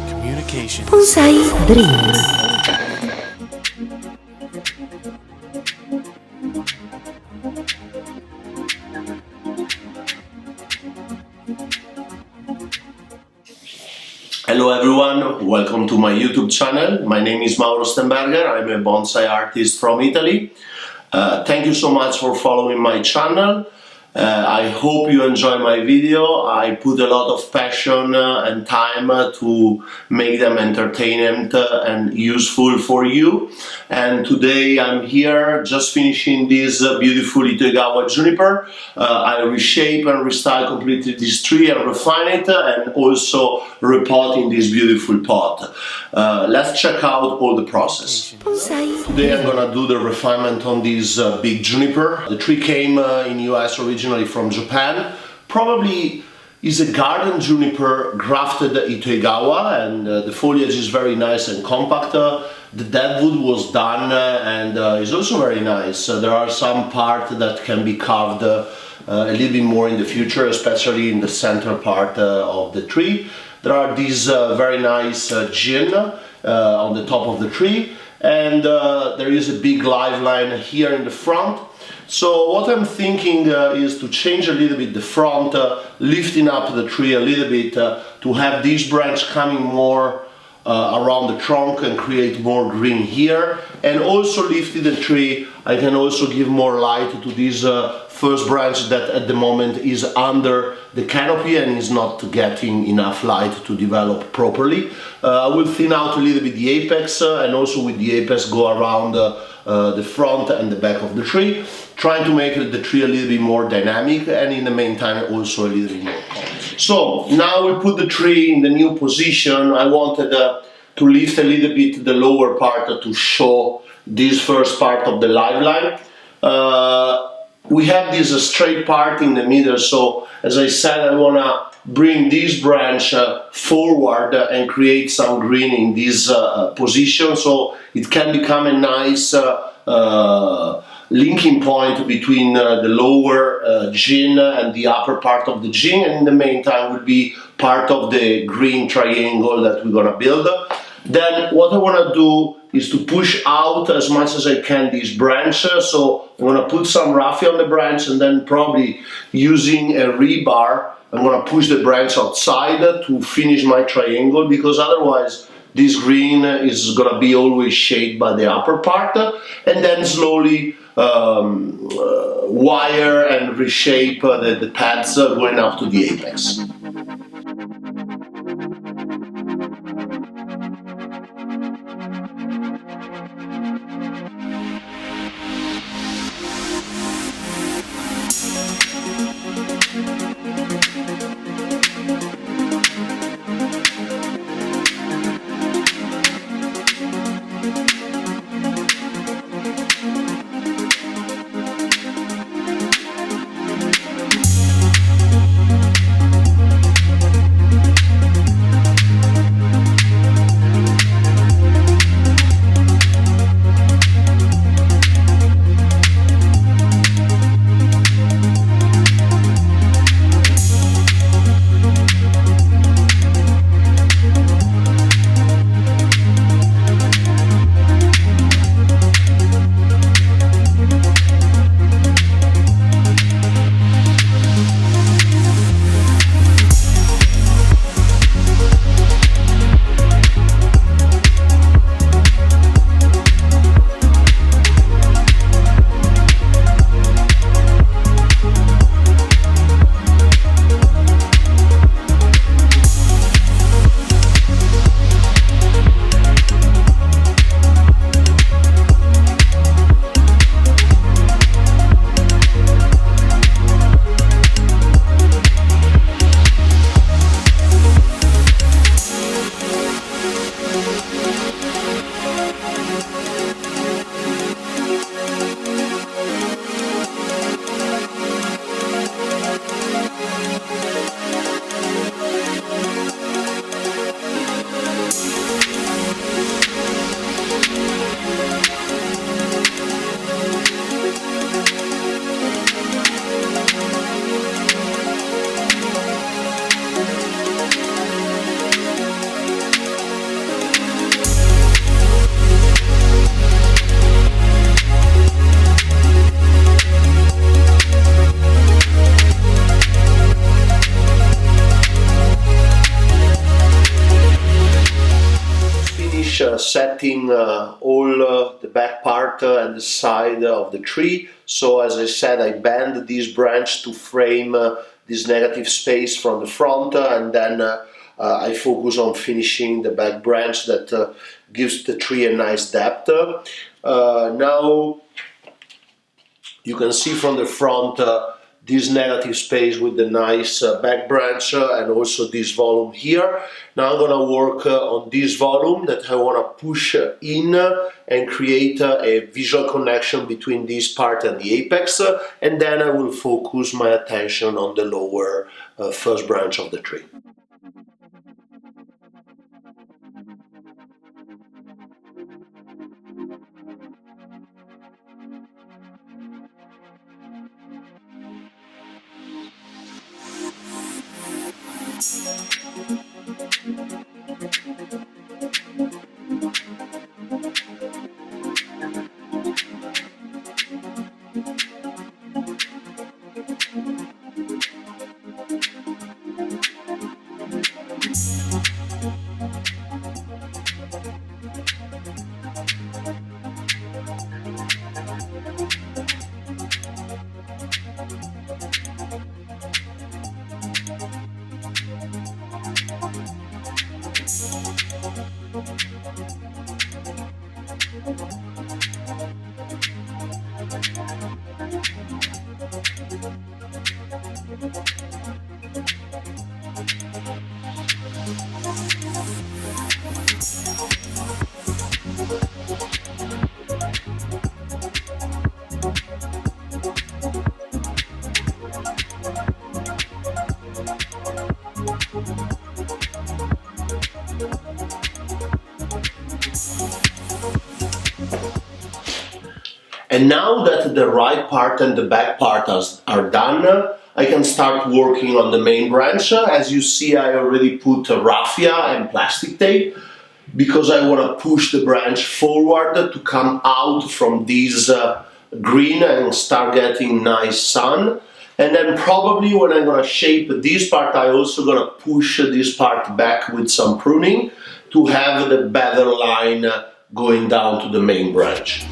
Communication. Bonsai Dream. Hello everyone, welcome to my YouTube channel. My name is Mauro. I'm a bonsai artist from Italy. Thank you so much for following my channel. I hope you enjoy my video. I put a lot of passion and time to make them entertaining and useful for you. And today I'm here just finishing this beautiful Itoigawa Juniper. I reshape and restyle completely this tree and refine it and also repot in this beautiful pot. Let's check out all the process. Today I'm gonna do the refinement on this big juniper. The tree came in US originally from Japan. Probably is a garden juniper grafted Itoigawa, and the foliage is very nice and compact. The deadwood was done and is also very nice. There are some parts that can be carved a little bit more in the future, especially in the center part of the tree. There are these very nice gin on the top of the tree, and there is a big live line here in the front. So what I'm thinking is to change a little bit the front, lifting up the tree a little bit to have this branch coming more around the trunk and create more green here, and also lifting the tree I can also give more light to this first branch that at the moment is under the canopy and is not getting enough light to develop properly. I will thin out a little bit the apex and also with the apex go around the front and the back of the tree, trying to make the tree a little bit more dynamic and in the meantime also a little bit more calm. So now we put the tree in the new position. I wanted to lift a little bit the lower part to show this first part of the live line. We have this straight part in the middle, so as I said, I want to bring this branch forward and create some green in this position, so it can become a nice linking point between the lower gin and the upper part of the gin, and in the meantime will be part of the green triangle that we're gonna build. Then what I want to do is to push out as much as I can this branch, so I'm going to put some raffia on the branch and then probably using a rebar I'm going to push the branch outside to finish my triangle, because otherwise this green is going to be always shaded by the upper part, and then slowly wire and reshape the pads going up to the apex. finish setting all the back part and the side of the tree. So as I said, I bend this branch to frame this negative space from the front, and then I focus on finishing the back branch that gives the tree a nice depth. Now you can see from the front this negative space with the nice back branch and also this volume here. Now I'm gonna work on this volume that I wanna push in and create a visual connection between this part and the apex, and then I will focus my attention on the lower first branch of the tree. And now that the right part and the back part are done, I can start working on the main branch. As you see, I already put raffia and plastic tape because I want to push the branch forward to come out from this green and start getting nice sun. And then probably when I'm going to shape this part, I also going to push this part back with some pruning to have the better line going down to the main branch.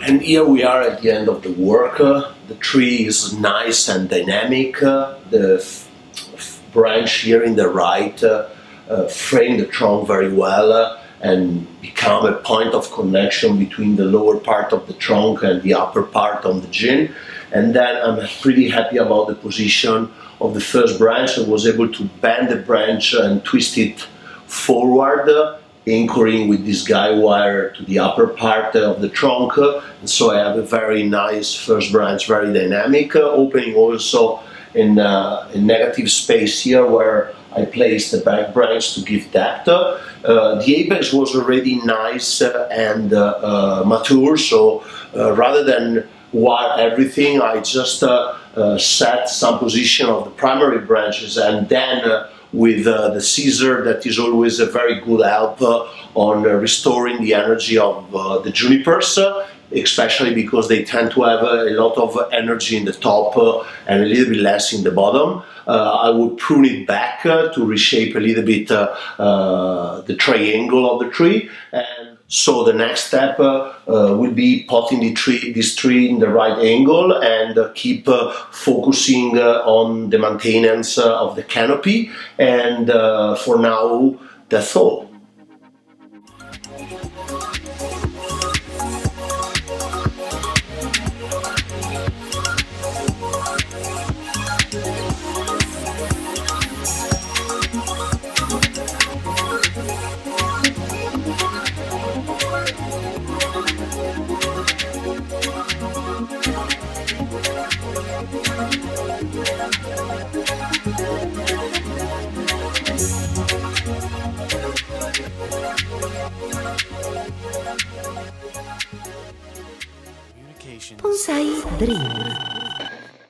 And here we are at the end of the work. The tree is nice and dynamic. The branch here in the right frame the trunk very well and become a point of connection between the lower part of the trunk and the upper part of the jin. And then I'm pretty happy about the position of the first branch. I was able to bend the branch and twist it forward, anchoring with this guide wire to the upper part of the trunk. And so I have a very nice first branch, very dynamic, opening also in negative space here where I placed the back branch to give depth. The apex was already nice and mature, so rather than wire everything, I just set some position of the primary branches, and then with the scissor, that is always a very good help on restoring the energy of the junipers, especially because they tend to have a lot of energy in the top and a little bit less in the bottom. I would prune it back to reshape a little bit the triangle of the tree. And so the next step will be potting this tree in the right angle and keep focusing on the maintenance of the canopy. And for now, that's all. Bonsai Dream.